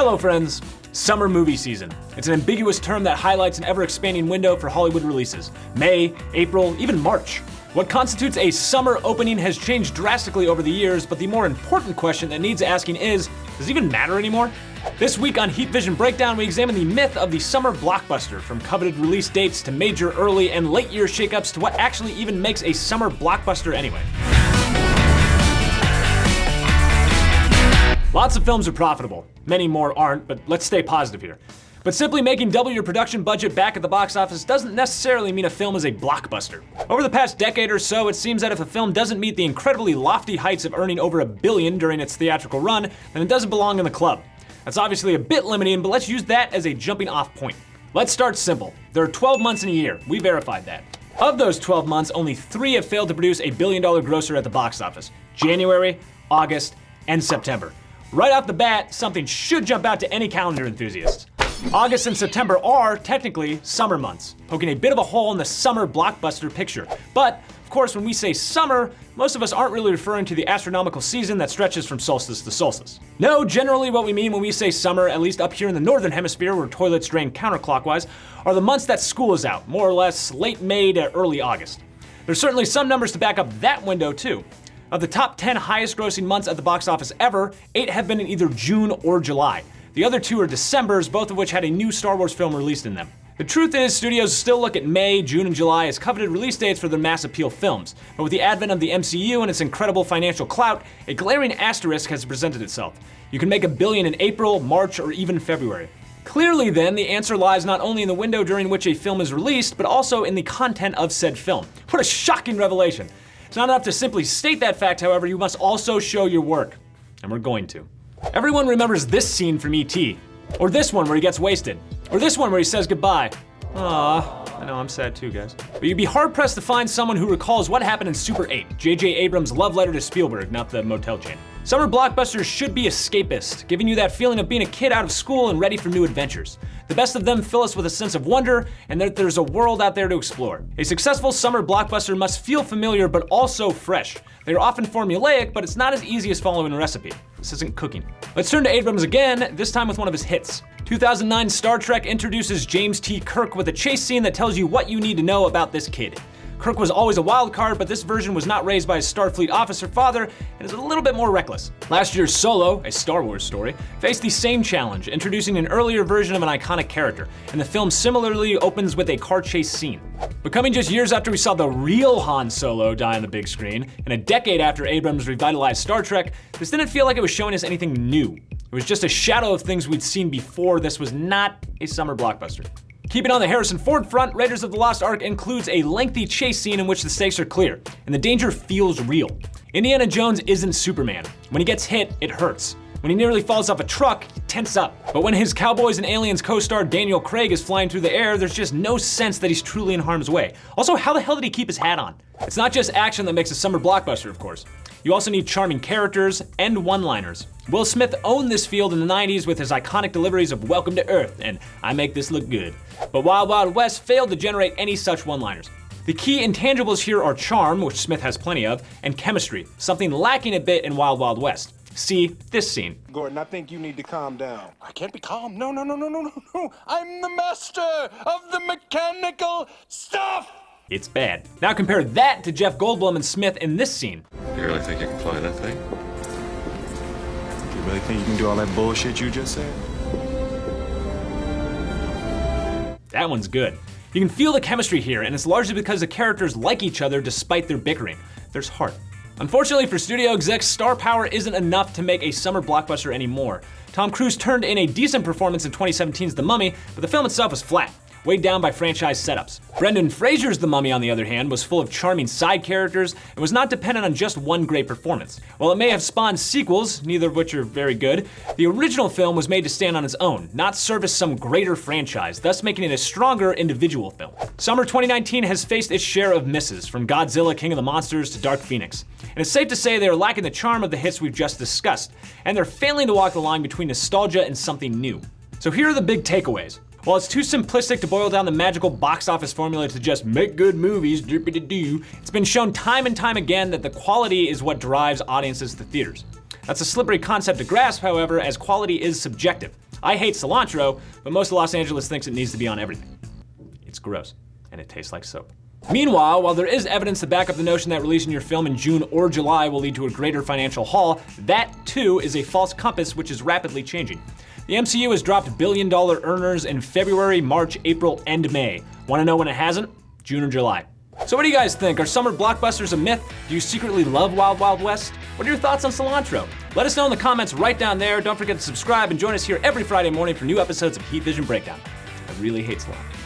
Hello friends, summer movie season. It's an ambiguous term that highlights an ever-expanding window for Hollywood releases. May, April, even March. What constitutes a summer opening has changed drastically over the years, but the more important question that needs asking is, does it even matter anymore? This week on Heat Vision Breakdown, we examine the myth of the summer blockbuster, from coveted release dates to major early and late year shakeups to what actually even makes a summer blockbuster anyway. Lots of films are profitable. Many more aren't, but let's stay positive here. But simply making double your production budget back at the box office doesn't necessarily mean a film is a blockbuster. Over the past decade or so, it seems that if a film doesn't meet the incredibly lofty heights of earning over $1 billion during its theatrical run, then it doesn't belong in the club. That's obviously a bit limiting, but let's use that as a jumping off point. Let's start simple. There are 12 months in a year. We verified that. Of those 12 months, only 3 have failed to produce a $1 billion grosser at the box office: January, August, and September. Right off the bat, something should jump out to any calendar enthusiast. August and September are, technically, summer months, poking a bit of a hole in the summer blockbuster picture. But, of course, when we say summer, most of us aren't really referring to the astronomical season that stretches from solstice to solstice. No, generally what we mean when we say summer, at least up here in the northern hemisphere where toilets drain counterclockwise, are the months that school is out, more or less late May to early August. There's certainly some numbers to back up that window too. Of the top 10 highest grossing months at the box office ever, 8 have been in either June or July. The other 2 are Decembers, both of which had a new Star Wars film released in them. The truth is, studios still look at May, June, and July as coveted release dates for their mass appeal films. But with the advent of the MCU and its incredible financial clout, a glaring asterisk has presented itself. You can make $1 billion in April, March, or even February. Clearly then, the answer lies not only in the window during which a film is released, but also in the content of said film. What a shocking revelation. It's not enough to simply state that fact, however, you must also show your work. And we're going to. Everyone remembers this scene from E.T. Or this one where he gets wasted. Or this one where he says goodbye. Aww, I know, I'm sad too, guys. But you'd be hard-pressed to find someone who recalls what happened in Super 8, J.J. Abrams' love letter to Spielberg, not the motel chain. Summer blockbusters should be escapist, giving you that feeling of being a kid out of school and ready for new adventures. The best of them fill us with a sense of wonder and that there's a world out there to explore. A successful summer blockbuster must feel familiar but also fresh. They're often formulaic, but it's not as easy as following a recipe. This isn't cooking. Let's turn to Abrams again, this time with one of his hits. 2009 Star Trek introduces James T. Kirk with a chase scene that tells you what you need to know about this kid. Kirk was always a wild card, but this version was not raised by his Starfleet officer father and is a little bit more reckless. Last year's Solo, a Star Wars story, faced the same challenge, introducing an earlier version of an iconic character, and the film similarly opens with a car chase scene. But coming just years after we saw the real Han Solo die on the big screen, and a decade after Abrams revitalized Star Trek, this didn't feel like it was showing us anything new. It was just a shadow of things we'd seen before. This was not a summer blockbuster. Keeping on the Harrison Ford front, Raiders of the Lost Ark includes a lengthy chase scene in which the stakes are clear, and the danger feels real. Indiana Jones isn't Superman. When he gets hit, it hurts. When he nearly falls off a truck, he tense up. But when his Cowboys and Aliens co-star Daniel Craig is flying through the air, there's just no sense that he's truly in harm's way. Also, how the hell did he keep his hat on? It's not just action that makes a summer blockbuster, of course. You also need charming characters and one-liners. Will Smith owned this field in the 90s with his iconic deliveries of Welcome to Earth and I Make This Look Good. But Wild Wild West failed to generate any such one-liners. The key intangibles here are charm, which Smith has plenty of, and chemistry, something lacking a bit in Wild Wild West. See this scene. Gordon, I think you need to calm down. I can't be calm. No. I'm the master of the mechanical stuff. It's bad. Now compare that to Jeff Goldblum and Smith in this scene. You really think you can fly that thing? You really think you can do all that bullshit you just said? That one's good. You can feel the chemistry here, and it's largely because the characters like each other despite their bickering. There's heart. Unfortunately for studio execs, star power isn't enough to make a summer blockbuster anymore. Tom Cruise turned in a decent performance in 2017's The Mummy, but the film itself was flat, weighed down by franchise setups. Brendan Fraser's The Mummy, on the other hand, was full of charming side characters and was not dependent on just one great performance. While it may have spawned sequels, neither of which are very good, the original film was made to stand on its own, not service some greater franchise, thus making it a stronger individual film. Summer 2019 has faced its share of misses, from Godzilla King of the Monsters to Dark Phoenix. And it's safe to say they are lacking the charm of the hits we've just discussed, and they're failing to walk the line between nostalgia and something new. So here are the big takeaways. While it's too simplistic to boil down the magical box office formula to just make good movies, doopity-doo, it's been shown time and time again that the quality is what drives audiences to theaters. That's a slippery concept to grasp, however, as quality is subjective. I hate cilantro, but most of Los Angeles thinks it needs to be on everything. It's gross, and it tastes like soap. Meanwhile, while there is evidence to back up the notion that releasing your film in June or July will lead to a greater financial haul, that too is a false compass which is rapidly changing. The MCU has dropped billion-dollar earners in February, March, April, and May. Want to know when it hasn't? June or July. So what do you guys think? Are summer blockbusters a myth? Do you secretly love Wild Wild West? What are your thoughts on cilantro? Let us know in the comments right down there. Don't forget to subscribe and join us here every Friday morning for new episodes of Heat Vision Breakdown. I really hate cilantro.